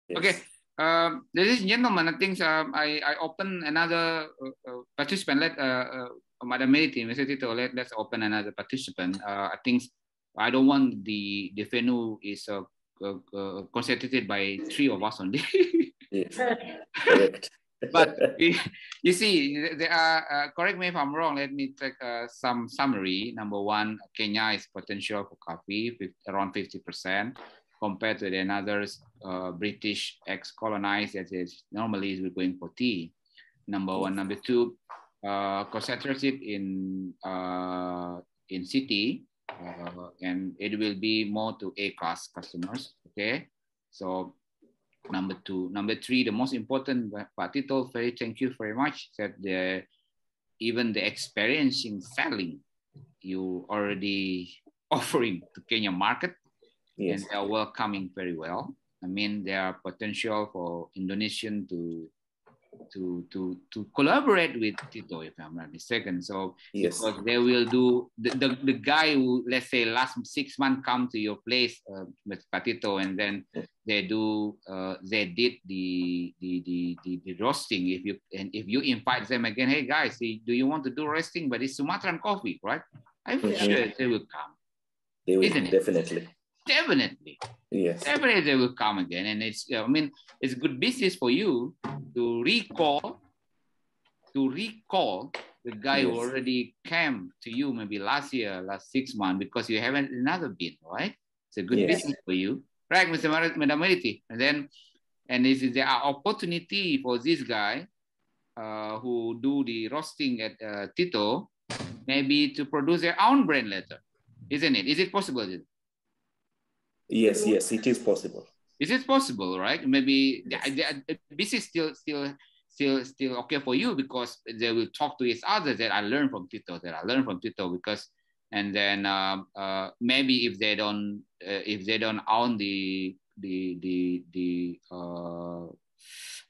Yes. Okay. Ladies and gentlemen, I think I open another participant. Let Madam Meriti, Mr. Tito, let's open another participant. I think I don't want the venue is constituted by 3 of us only. Yes. Correct. But you see, there are, correct me if I'm wrong, let me take some summary. Number one, Kenya is potential for coffee, around 50%, compared to the others, British ex-colonized, that is normally we're going for tea. Number one. Number two, concentrated in city, and it will be more to A-class customers, okay? So number two. Number three, the most important, Pak Tito, thank you very much, that even the experience in selling, you already offering to Kenya market, yes. And they are welcoming very well. I mean, there are potential for Indonesian to collaborate with Tito, if I'm not mistaken. So yes. Because they will do the guy who, let's say, last 6 months come to your place with Tito, and then they did the roasting. If you invite them again, hey guys, do you want to do roasting? But it's Sumatran coffee, right? I'm sure they will come. They will, definitely. Definitely. Yes. Definitely they will come again. And it's, I mean, it's good business for you to recall the guy who already came to you maybe last year, last 6 months, because you haven't another bid, right? It's a good business for you. Right, Mr. Madam Meriti. And this is the opportunity for this guy who do the roasting at Tito, maybe to produce their own brand later. Isn't it? Is it possible? Yes, it is possible. Is it possible, right? Maybe this is still okay for you, because they will talk to each other that I learned from Tito, because, and then maybe if they don't own the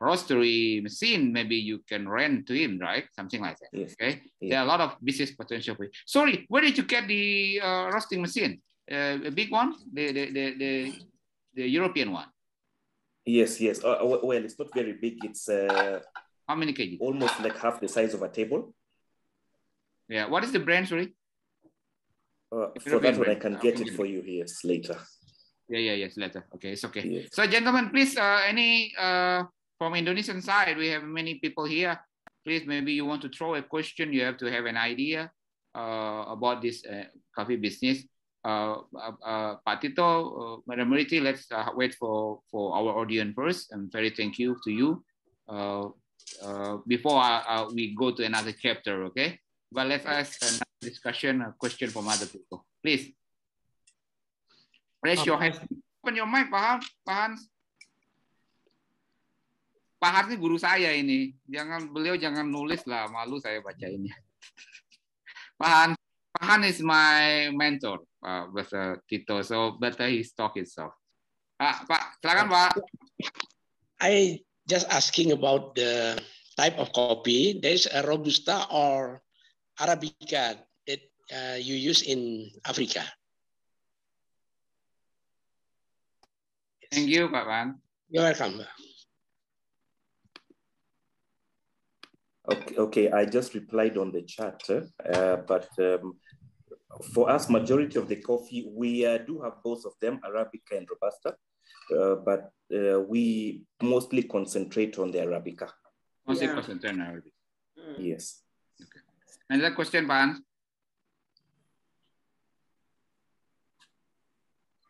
roastery machine, maybe you can rent to him, right? Something like that. Yes. Okay. Yes. There are a lot of business potential for you. Sorry, where did you get the roasting machine? A big one, the European one. Yes. Well, it's not very big. It's how many kg? Almost like half the size of a table. Yeah. What is the brand, sorry? For that one, I can get it for you. Yes, later. Yes, later. Okay, it's okay. Yes. So, gentlemen, please, any from Indonesian side, we have many people here. Please, maybe you want to throw a question. You have to have an idea about this coffee business. Pak Tito, Madam Meriti, let's wait for our audience first. And very thank you to you. Before we go to another chapter, okay? But let's ask another discussion, a question from other people. Please. Raise your hand. Open your mic, Pak Hans. Pak Hans ini guru saya ini. Beliau jangan nulis lah, malu saya baca ini. Pak Hans is my mentor, with Tito. So better he talk himself. Pak, silakan Pak. I just asking about the type of coffee. There's a Robusta or Arabica that you use in Africa. Thank you, Pak Van. You're welcome. Okay. I just replied on the chat, but for us, majority of the coffee, we do have both of them, Arabica and Robusta, but we mostly concentrate on the Arabica. Mostly concentrate on Arabica. Yes. Okay. Another question, Pak.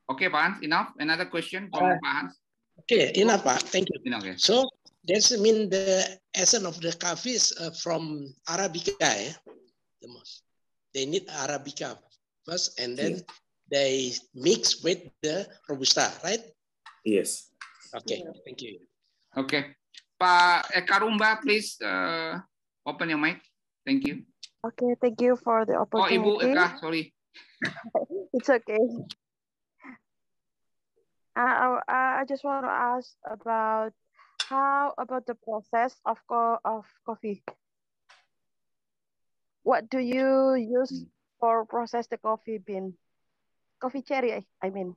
Okay, Pak, enough. Another question from Pak. Okay, enough, Pak. Thank you. Okay. So that's mean the essence of the coffee is from Arabica. The most they need Arabica first, and then they mix with the Robusta, right? Yes. Okay. Thank you. Okay, Pak Eka Rumba, please open your mic. Thank you. Okay, thank you for the opportunity. Oh, Ibu Eka, sorry. It's okay. I just want to ask about how about the process of coffee. What do you use for process the coffee bean? Coffee cherry, I mean.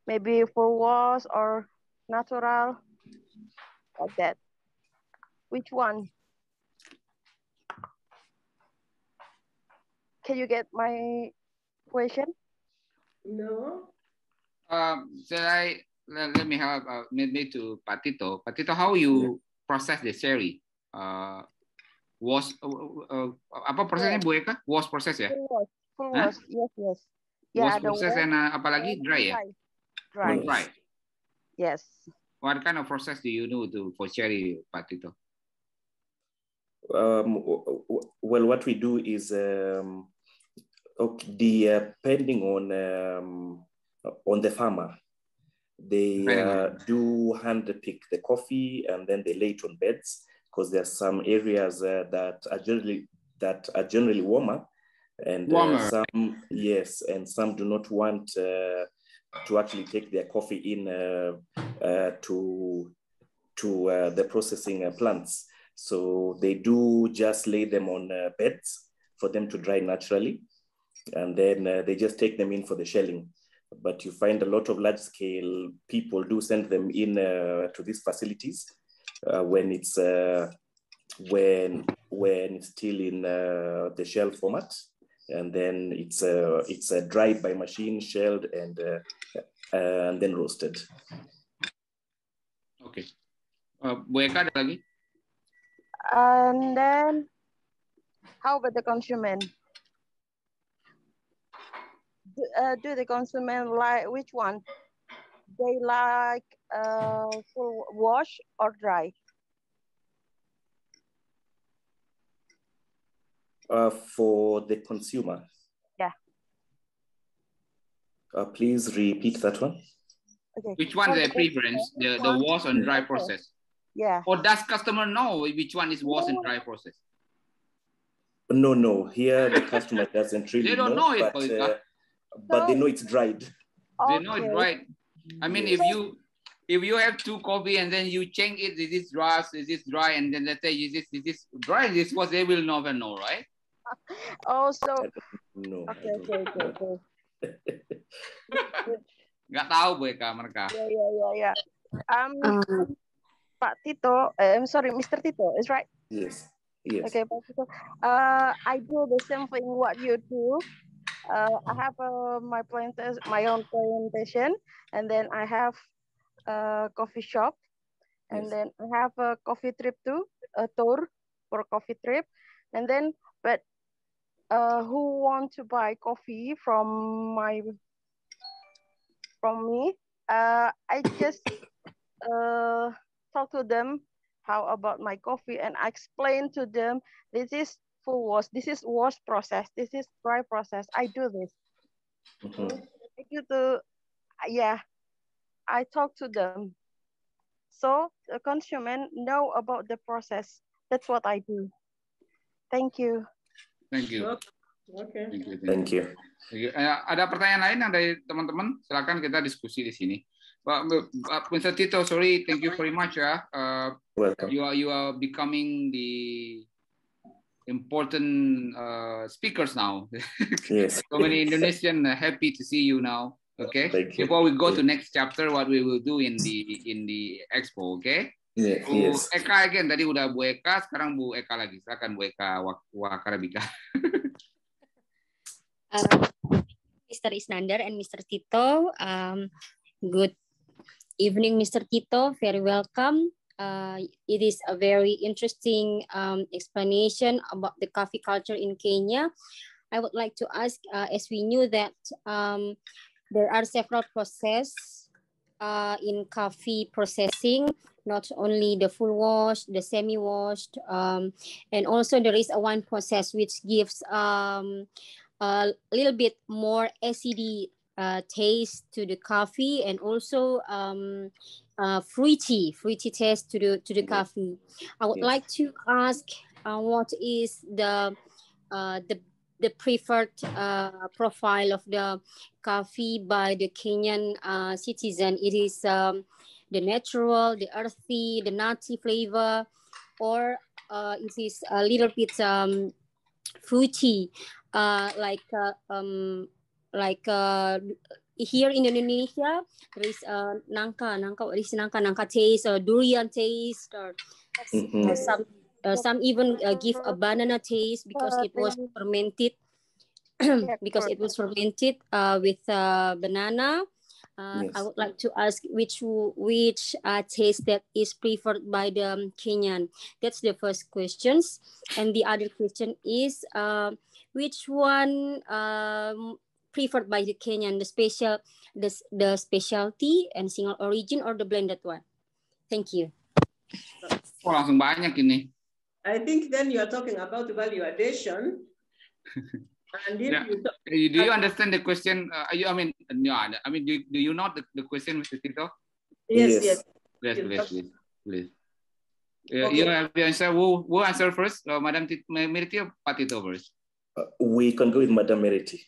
Maybe for wash or natural. like that. Which one? Can you get my question? No. Let me have maybe to Patito. Patito, how you process the cherry? Apa prosesnya Bu Eka? Wash proses ya? Full wash. Yes, yes. Wash proses and apalagi dry ya? Dry. Dry. Yes. What kind of process do you do for cherry, Patito? Well, what we do is depending on the farmer, they do hand pick the coffee and then they lay it on beds, because there are some areas that are generally warmer, and some do not want to actually take their coffee in to the processing plants. So they do just lay them on beds for them to dry naturally, and then they just take them in for the shelling. But you find a lot of large-scale people do send them in to these facilities when it's still in the shell format, and then it's dried by machine, shelled, and then roasted. Okay. Bu Eka ada lagi? And then, how about the consumer? Do the consumer like which one? They like full wash or dry? For the consumer. Yeah. Please repeat that one. Okay. Which one is their preference? The wash and dry process? Yeah. Or does customer know which one is wash and dry process? No. Here the customer doesn't really they don't know it, but they know it's dried. They know it's dried. I mean, if you have two coffee and then you change it, is this dry, and then let's say is this dry? This was they will never know, right? Also. No. Okay. Nggak tahu Bu Eka mereka. Yeah. Pak Tito, I'm sorry, Mr. Tito, is right? Yes. Okay, Pak Tito. I do the same thing what you do. I have my own plantation, and then I have a coffee shop, and then I have a coffee trip too, a tour for coffee trip, and then who want to buy coffee from me? I just talk to them how about my coffee, and I explain to them this is full wash, this is wash process, this is dry process. I do this. I talk to them, so the consumer know about the process. That's what I do. Thank you. Thank you. Okay. Thank you. Ada pertanyaan lain dari teman-teman? Silakan kita diskusi di sini. Pak Mr. Tito, sorry, thank you very much ya. Welcome. You are becoming the important speakers now. Yes. So many Indonesian happy to see you now. Okay. Thank you. Before we go to next chapter, what we will do in the expo, okay? Yeah, Bu yes. Eka again, tadi udah Bu Eka, sekarang Bu Eka lagi. Silakan Bu Eka Wakarabika. Mr. Isnandar and Mr. Tito, good evening, Mr. Tito. Very welcome. It is a very interesting explanation about the coffee culture in Kenya. I would like to ask, as we knew that there are several processes in coffee processing, not only the full wash, the semi-washed, and also there is one process which gives a little bit more acidy taste to the coffee, and also fruity taste to the coffee. I would like to ask what is the preferred profile of the coffee by the Kenyan citizen. It is the natural, the earthy, the nutty flavor, or it is a little bit fruity, like here in Indonesia, there is nangka. What is nangka? Nangka taste, or durian taste, or some even give a banana taste because it was fermented. Because it was fermented with banana. I would like to ask which taste that is preferred by the Kenyan. That's the first questions. And the other question is which one preferred by the Kenyan, the specialty and single origin, or the blended one? Thank you. Oh, langsung banyak ini. I think then you are talking about value addition. And if do you understand the question? Do you know the question, Mr. Tito? Yes. Please. You have the answer. Who answer first? Madam Meriti or Pak Tito first? We can go with Madam Meriti.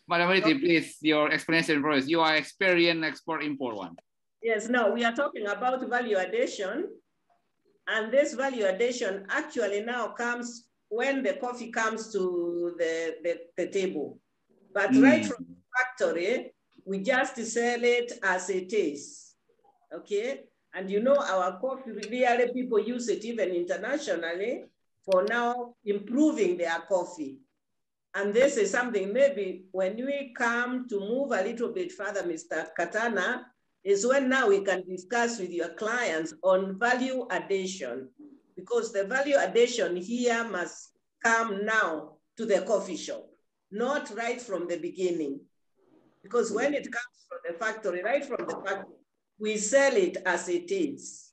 Madam Meriti, please, your explanation first. You are experienced export-import one. Yes, now we are talking about value addition. And this value addition actually now comes when the coffee comes to the table. But right from the factory, we just sell it as it is, okay? And you know our coffee, really people use it even internationally for now improving their coffee. And this is something maybe when we come to move a little bit further, Mr. Katana, is when now we can discuss with your clients on value addition, because the value addition here must come now to the coffee shop, not right from the beginning. Because when it comes from the factory, right from the factory, we sell it as it is.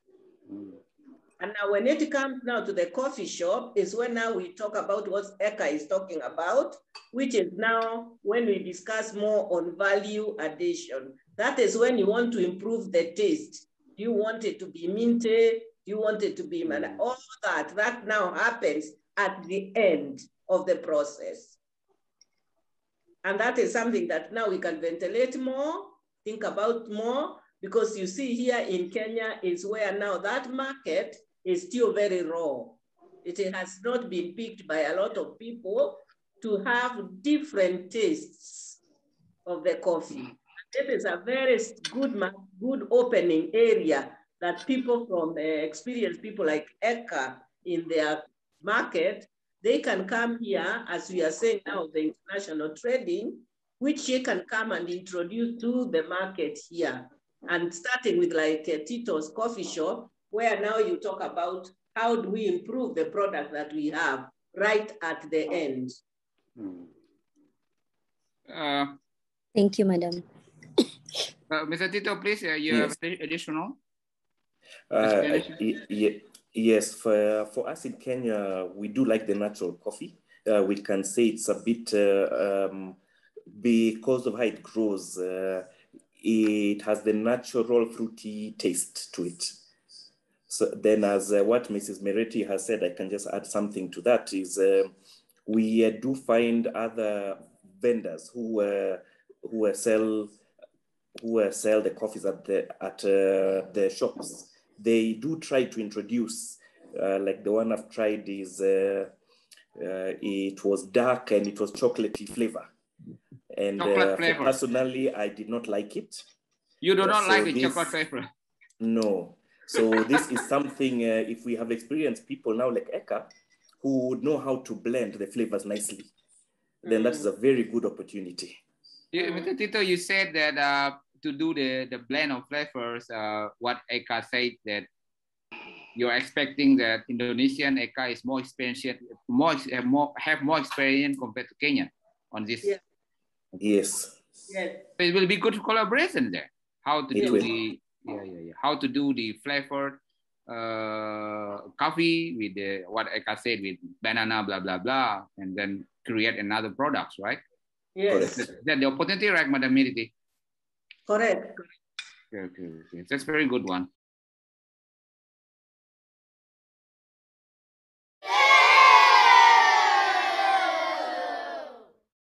And now when it comes now to the coffee shop is when now we talk about what Eka is talking about, which is now when we discuss more on value addition. That is when you want to improve the taste. Do you want it to be minty? Do you want it to be, all that now happens at the end of the process. And that is something that now we can ventilate more, think about more, because you see here in Kenya is where now that market is still very raw. It has not been picked by a lot of people to have different tastes of the coffee. It is a very good opening area that people from experienced people like Eka in their market, they can come here, as we are saying now, the international trading, which they can come and introduce to the market here. And starting with like Tito's coffee shop, where now you talk about how do we improve the product that we have right at the end. Thank you, Madam. Mr. Tito, please, you have additional? Yes, for us in Kenya, we do like the natural coffee. We can say it's a bit, because of how it grows, it has the natural fruity taste to it. So then as what Mrs. Meriti has said, I can just add something to that is we do find other vendors who sell the coffees at the shops. They do try to introduce, like the one I've tried is, it was dark and it was chocolatey flavor. And personally, I did not like it. You do not like the chocolate flavor? No. So this is something, if we have experienced people now like Eka, who would know how to blend the flavors nicely, then that is a very good opportunity. Mr. Tito, you said that to do the blend of flavors, what Eka said that you're expecting that Indonesian Eka is more experienced, have more experience compared to Kenya on this. Yeah. Yes. Yes. So it will be good collaboration there. How to do the how to do the flavored coffee with the what Eka said with banana blah blah blah, and then create another products, right? Yes. That the opportunity, right, Madam Meriti? Correct. Okay. That's very good one.